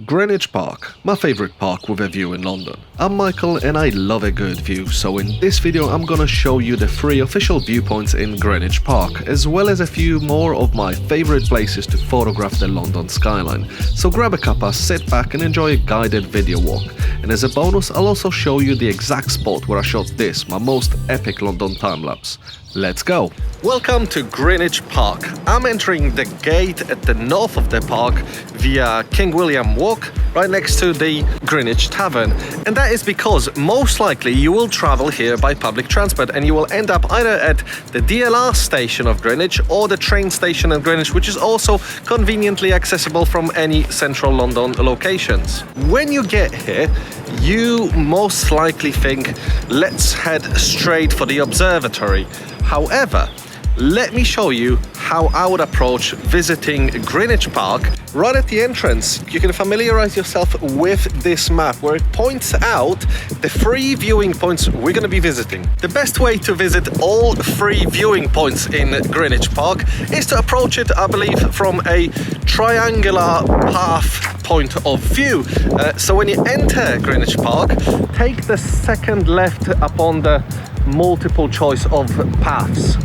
Greenwich Park, my favourite park with a view in London. I'm Michael and I love a good view, so in this video I'm gonna show you the 3 official viewpoints in Greenwich Park, as well as a few more of my favourite places to photograph the London skyline. So grab a cuppa, sit back and enjoy a guided video walk. And as a bonus, I'll also show you the exact spot where I shot this, my most epic London time-lapse. Let's go! Welcome to Greenwich Park. I'm entering the gate at the north of the park via King William Walk, right next to the Greenwich Tavern. And that is because most likely you will travel here by public transport and you will end up either at the DLR station of Greenwich or the train station in Greenwich, which is also conveniently accessible from any central London locations. When you get here, you most likely think, let's head straight for the observatory. However, let me show you how I would approach visiting Greenwich Park. Right at the entrance, you can familiarize yourself with this map where it points out the 3 viewing points we're going to be visiting. The best way to visit all 3 viewing points in Greenwich Park is to approach it, I believe, from a triangular path point of view. So when you enter Greenwich Park, take the second left upon the multiple choice of paths.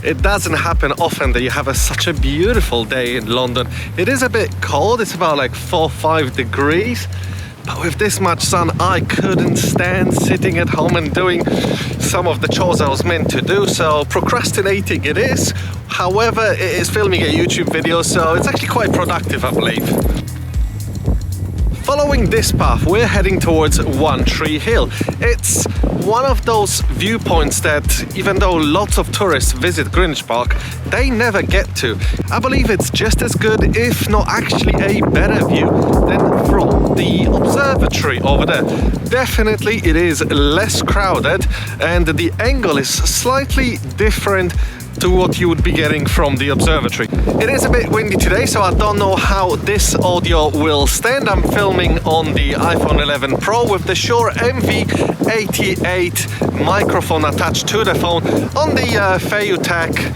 It doesn't happen often that you have such a beautiful day in London. It is a bit cold, it's about like 4-5 degrees, but with this much sun I couldn't stand sitting at home and doing some of the chores I was meant to do, so procrastinating it is. However, it is filming a YouTube video, so it's actually quite productive, I believe. Following this path, we're heading towards One Tree Hill. It's one of those viewpoints that, even though lots of tourists visit Greenwich Park, they never get to. I believe it's just as good, if not actually a better view, than from the observatory over there. Definitely it is less crowded and the angle is slightly different to what you would be getting from the observatory. It is a bit windy today, so I don't know how this audio will stand. I'm filming on the iPhone 11 Pro with the Shure MV88 microphone attached to the phone on the Feiyutech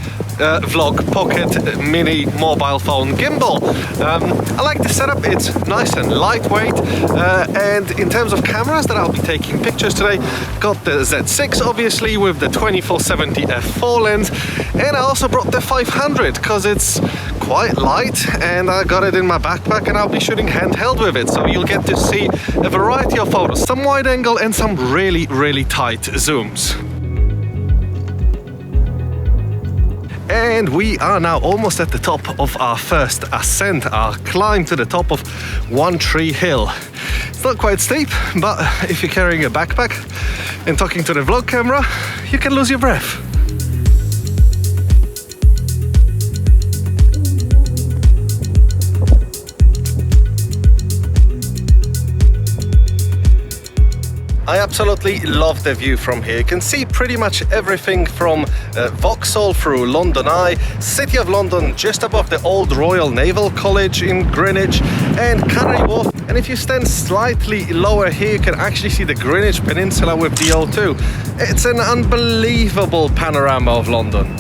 Vlog Pocket Mini mobile phone gimbal. I like the setup, it's nice and lightweight, and in terms of cameras that I'll be taking pictures today, got the Z6 obviously with the 24-70 f4 lens, and I also brought the 500 because it's quite light and I got it in my backpack and I'll be shooting handheld with it, so you'll get to see a variety of photos, some wide angle and some really tight zooms. And we are now almost at the top of our first ascent, our climb to the top of One Tree Hill. It's not quite steep, but if you're carrying a backpack and talking to the vlog camera, you can lose your breath. I absolutely love the view from here. You can see pretty much everything from Vauxhall through London Eye, City of London just above the old Royal Naval College in Greenwich, and Canary Wharf. And if you stand slightly lower here, you can actually see the Greenwich Peninsula with the O2. It's an unbelievable panorama of London.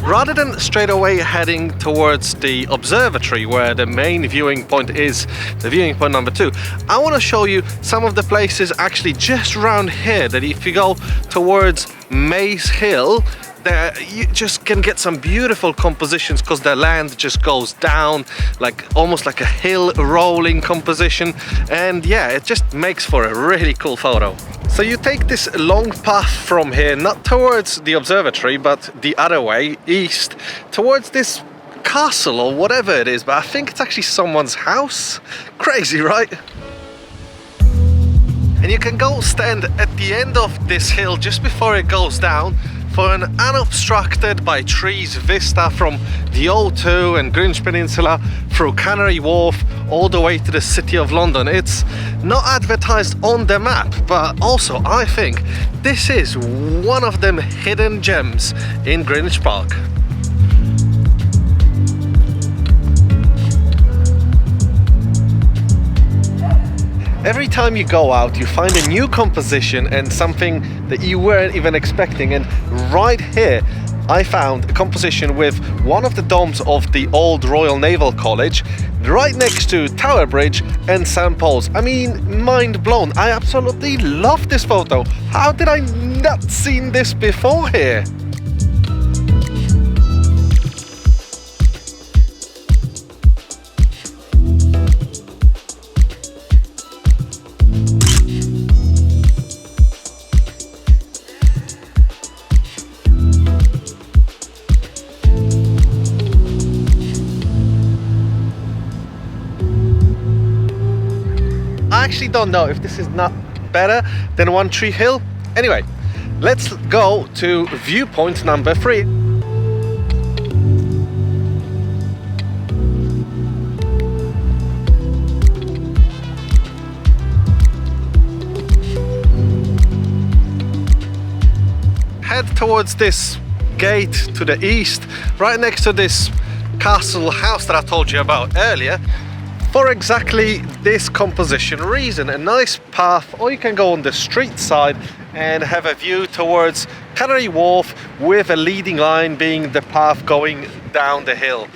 Rather than straight away heading towards the observatory where the main viewing point is, the viewing point number 2, I want to show you some of the places actually just around here that if you go towards Maze Hill, there you just can get some beautiful compositions because the land just goes down like almost like a hill rolling composition, and yeah, it just makes for a really cool photo. So you take this long path from here, not towards the observatory, but the other way, east, towards this castle or whatever it is, but I think it's actually someone's house. Crazy, right? And you can go stand at the end of this hill just before it goes down for an unobstructed by trees vista from the O2 and Greenwich Peninsula through Canary Wharf all the way to the City of London. It's not advertised on the map, but also I think this is one of them hidden gems in Greenwich Park. Every time you go out, you find a new composition and something that you weren't even expecting. And right here, I found a composition with one of the domes of the old Royal Naval College, right next to Tower Bridge and St. Paul's. I mean, mind blown. I absolutely love this photo. How did I not seen this before here? I actually don't know if this is not better than One Tree Hill. Anyway, let's go to viewpoint number 3. Head towards this gate to the east, right next to this castle house that I told you about earlier. For exactly this composition reason, a nice path, or you can go on the street side and have a view towards Canary Wharf, with a leading line being the path going down the hill.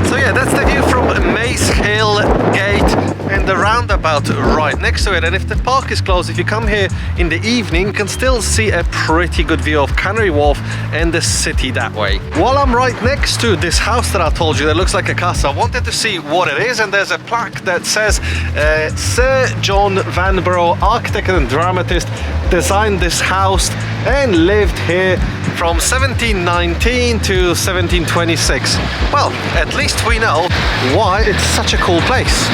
So yeah, that's the view from Maze Hill Gate and the roundabout right next to it. And if the park is closed, if you come here in the evening, you can still see a pretty good view of Canary Wharf and the city that way. While I'm right next to this house that I told you that looks like a castle, I wanted to see what it is, and there's a plaque that says Sir John Vanbrugh, architect and dramatist, designed this house and lived here from 1719 to 1726. Well, at least we know why it's such a cool place.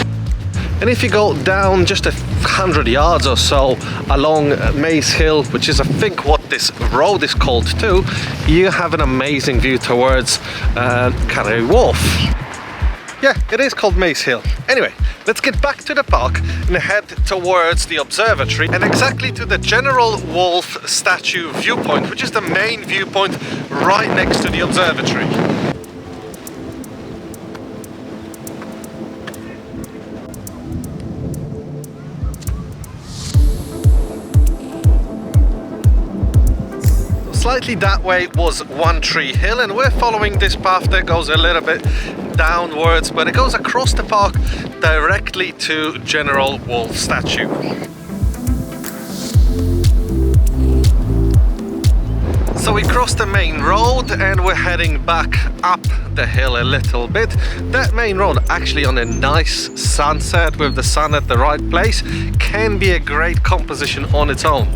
And if you go down just 100 yards or so along Maze Hill, which is I think what this road is called too, you have an amazing view towards Canary Wharf. Yeah, it is called Maze Hill. Anyway, let's get back to the park and head towards the observatory and exactly to the General Wolfe statue viewpoint, which is the main viewpoint right next to the observatory. Slightly that way was One Tree Hill, and we're following this path that goes a little bit downwards, but it goes across the park directly to General Wolfe statue. So we crossed the main road and we're heading back up the hill a little bit. That main road, actually on a nice sunset with the sun at the right place, can be a great composition on its own.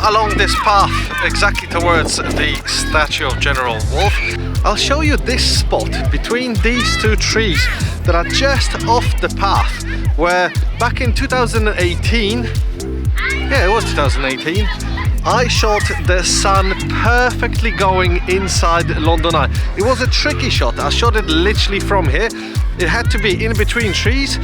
Along this path exactly towards the statue of General Wolfe, I'll show you this spot between these two trees that are just off the path, where back in 2018, yeah, it was 2018, I shot the sun perfectly going inside London Eye. It was a tricky shot. I shot it literally from here. It had to be in between trees.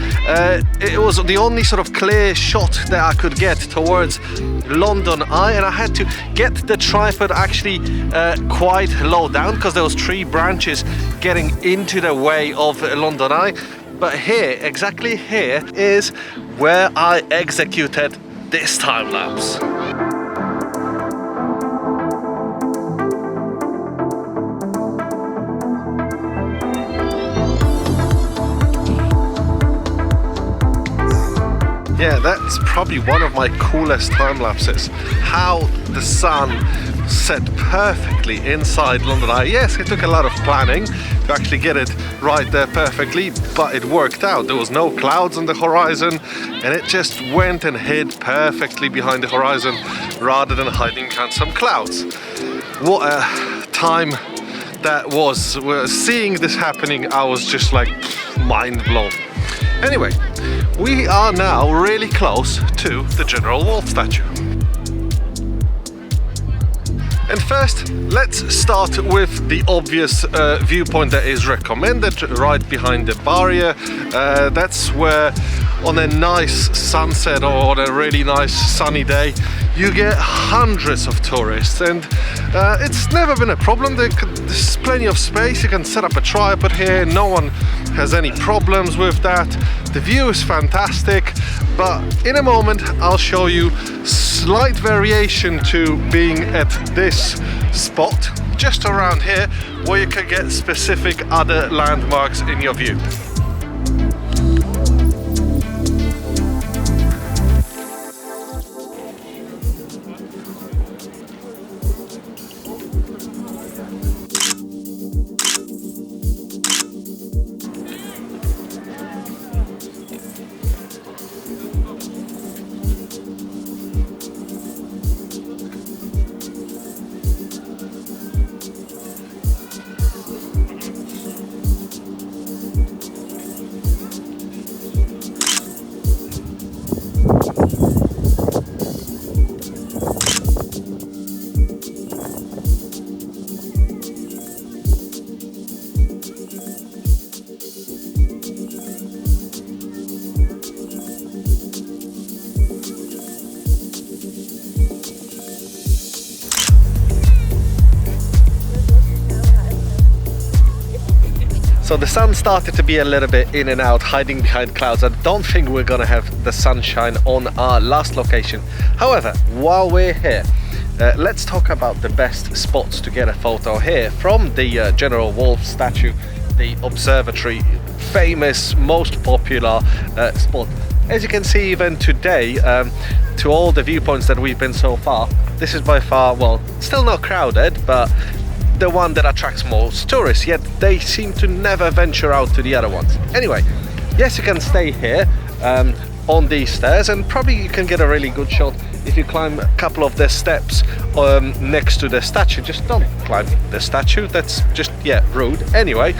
It was the only sort of clear shot that I could get towards London Eye, and I had to get the tripod actually quite low down because there was tree branches getting into the way of London Eye. But here, exactly here, is where I executed this time lapse. Yeah, that's probably one of my coolest time lapses. How the sun set perfectly inside London Eye. Yes, it took a lot of planning to actually get it right there perfectly, but it worked out. There was no clouds on the horizon, and it just went and hid perfectly behind the horizon rather than hiding behind some clouds. What a time that was. Seeing this happening, I was just like mind blown. Anyway, we are now really close to the General Wolfe statue. And first, let's start with the obvious viewpoint that is recommended, right behind the barrier. That's where on a nice sunset or on a really nice sunny day, you get hundreds of tourists, and it's never been a problem. There's plenty of space. You can set up a tripod here. No one has any problems with that. The view is fantastic, but in a moment I'll show you slight variation to being at this spot just around here, where you can get specific other landmarks in your view. So the sun started to be a little bit in and out, hiding behind clouds. I don't think we're gonna have the sunshine on our last location. However, while we're here, let's talk about the best spots to get a photo here from the General Wolfe statue, the observatory, famous, most popular spot. As you can see, even today, to all the viewpoints that we've been so far, this is by far, well, still not crowded, but the one that attracts most tourists, yet they seem to never venture out to the other ones. Anyway, yes, you can stay here on these stairs, and probably you can get a really good shot if you climb a couple of the steps next to the statue. Just don't climb the statue, that's just, yeah, rude. Anyway,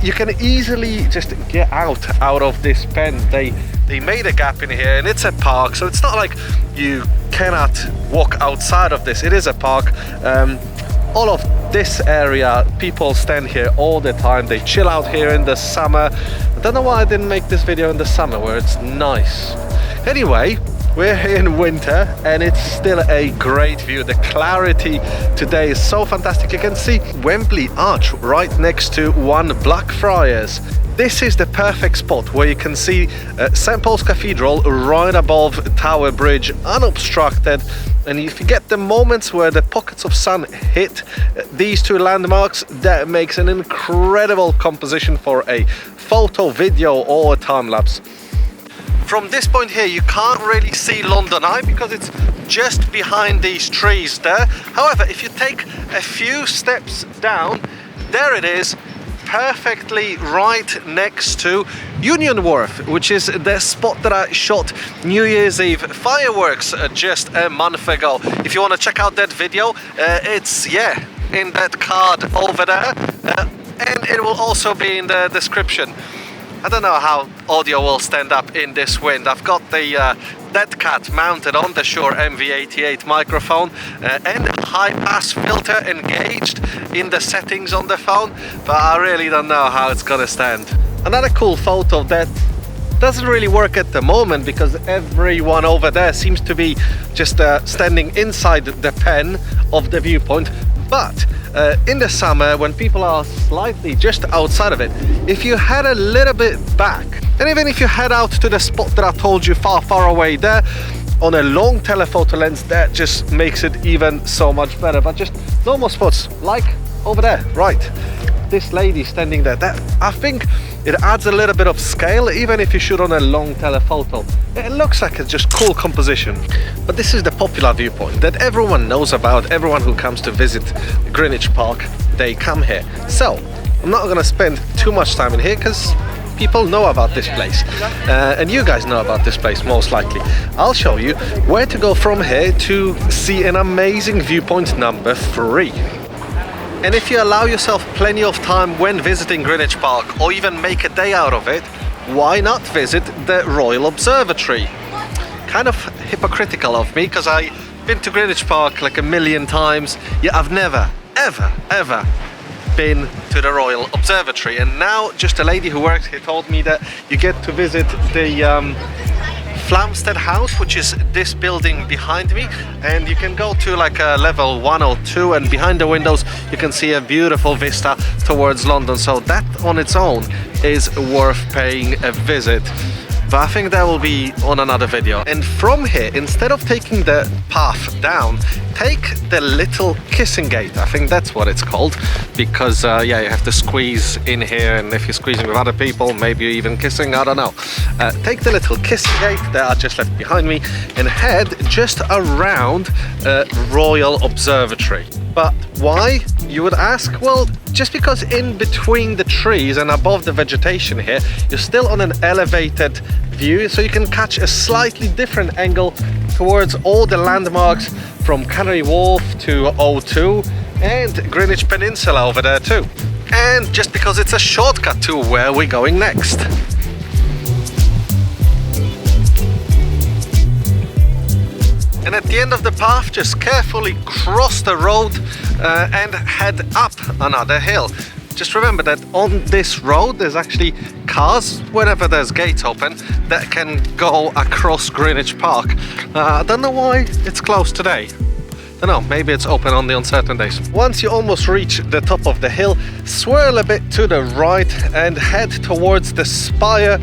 you can easily just get out of this pen. They made a gap in here, and it's a park, so it's not like you cannot walk outside of this. It is a park. All of this area, people stand here all the time. They chill out here in the summer. I don't know why I didn't make this video in the summer where it's nice. Anyway, we're here in winter and it's still a great view. The clarity today is so fantastic. You can see Wembley Arch right next to one Blackfriars. This is the perfect spot where you can see St. Paul's Cathedral right above Tower Bridge, unobstructed. And if you get the moments where the pockets of sun hit these two landmarks, that makes an incredible composition for a photo, video or a time-lapse. From this point here, you can't really see London Eye because it's just behind these trees there. However, if you take a few steps down, there it is, perfectly right next to Union Wharf, which is the spot that I shot New Year's Eve fireworks just a month ago. If you want to check out that video, it's, yeah, in that card over there, and it will also be in the description. I don't know how audio will stand up in this wind. I've got the Dead Cat mounted on the Shure MV88 microphone and high pass filter engaged in the settings on the phone, but I really don't know how it's gonna stand. Another cool photo that doesn't really work at the moment because everyone over there seems to be just standing inside the pen of the viewpoint. But in the summer, when people are slightly just outside of it, if you head a little bit back, and even if you head out to the spot that I told you far away there, on a long telephoto lens, that just makes it even so much better. But just normal spots, like over there, right? This lady standing there, that, I think it adds a little bit of scale, even if you shoot on a long telephoto. It looks like a just cool composition. But this is the popular viewpoint that everyone knows about. Everyone who comes to visit Greenwich Park, they come here. So I'm not gonna spend too much time in here because people know about this place, and you guys know about this place most likely. I'll show you where to go from here to see an amazing viewpoint number 3. And if you allow yourself plenty of time when visiting Greenwich Park, or even make a day out of it, why not visit the Royal Observatory? Kind of hypocritical of me, because I been to Greenwich Park like a million times, yet I've never, ever been to the Royal Observatory. And now just a lady who works here told me that you get to visit the Flamstead House, which is this building behind me, and you can go to like a level 1 or 2, and behind the windows you can see a beautiful vista towards London. So that on its own is worth paying a visit. But I think that will be on another video. And from here, instead of taking the path down, take the little kissing gate. I think that's what it's called, because yeah, you have to squeeze in here, and if you're squeezing with other people, maybe you're even kissing, I don't know. Take the little kissing gate that I just left behind me and head just around Royal Observatory. But why, you would ask? Well, just because in between the trees and above the vegetation here, you're still on an elevated view, so you can catch a slightly different angle towards all the landmarks from Canary Wharf to O2 and Greenwich Peninsula over there too. And just because it's a shortcut to where we're going next. And at the end of the path, just carefully cross the road and head up another hill. Just remember that on this road there's actually cars, whenever there's gates open, that can go across Greenwich Park. I don't know why it's closed today. I don't know, maybe it's open on the uncertain days. Once you almost reach the top of the hill, swirl a bit to the right and head towards the spire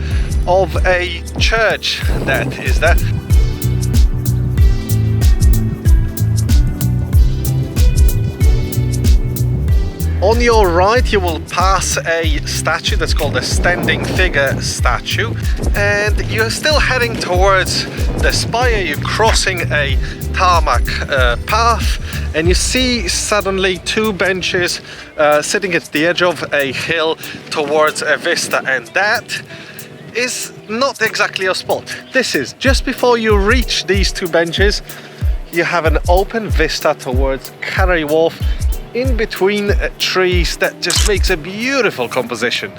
of a church that is there. On your right you will pass a statue that's called a standing figure statue, and you're still heading towards the spire. You're crossing a tarmac path, and you see suddenly two benches sitting at the edge of a hill towards a vista, and that is not exactly your spot. This is just before you reach these two benches. You have an open vista towards Canary Wharf, in between trees, that just makes a beautiful composition.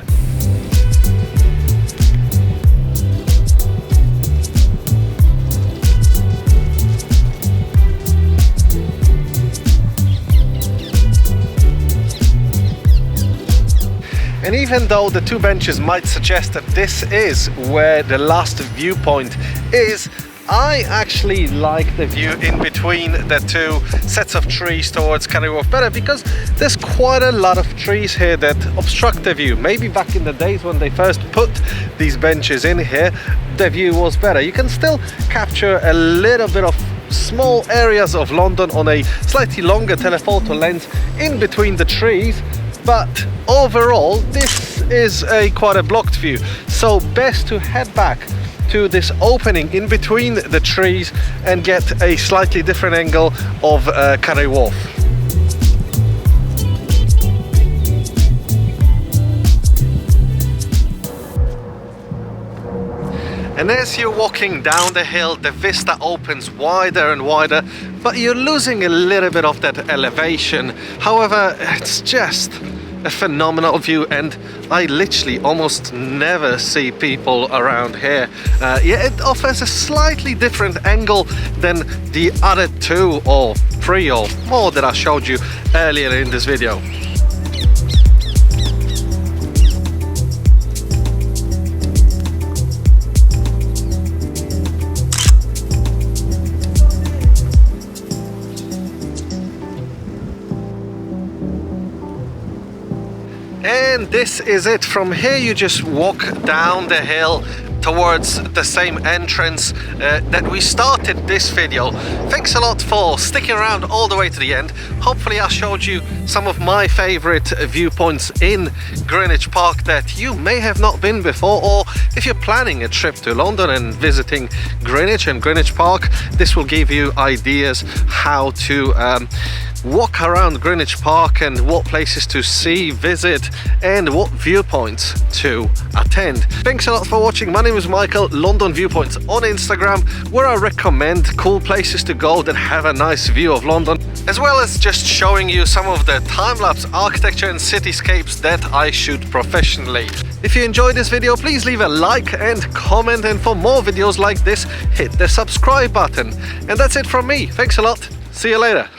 And even though the two benches might suggest that this is where the last viewpoint is, I actually like the view in between the two sets of trees towards Canary Wharf better, because there's quite a lot of trees here that obstruct the view. Maybe back in the days when they first put these benches in here, the view was better. You can still capture a little bit of small areas of London on a slightly longer telephoto lens in between the trees, but overall this is quite a blocked view. So best to head back to this opening in between the trees and get a slightly different angle of Canary Wharf. And as you're walking down the hill, the vista opens wider and wider, but you're losing a little bit of that elevation. However, it's just a phenomenal view, and I literally almost never see people around here. Yeah, it offers a slightly different angle than the other two or three or more that I showed you earlier in this video. And this is it. From here you just walk down the hill towards the same entrance that we started this video. Thanks a lot for sticking around all the way to the end. Hopefully I showed you some of my favorite viewpoints in Greenwich Park that you may have not been before, or if you're planning a trip to London and visiting Greenwich and Greenwich Park, this will give you ideas how to walk around Greenwich Park and what places to see, visit, and what viewpoints to attend. Thanks a lot for watching. My name is Michael, London Viewpoints on Instagram, where I recommend cool places to go that have a nice view of London, as well as just showing you some of the time-lapse architecture and cityscapes that I shoot professionally. If you enjoyed this video, please leave a like and comment, and for more videos like this, hit the subscribe button. And that's it from me. Thanks a lot. See you later.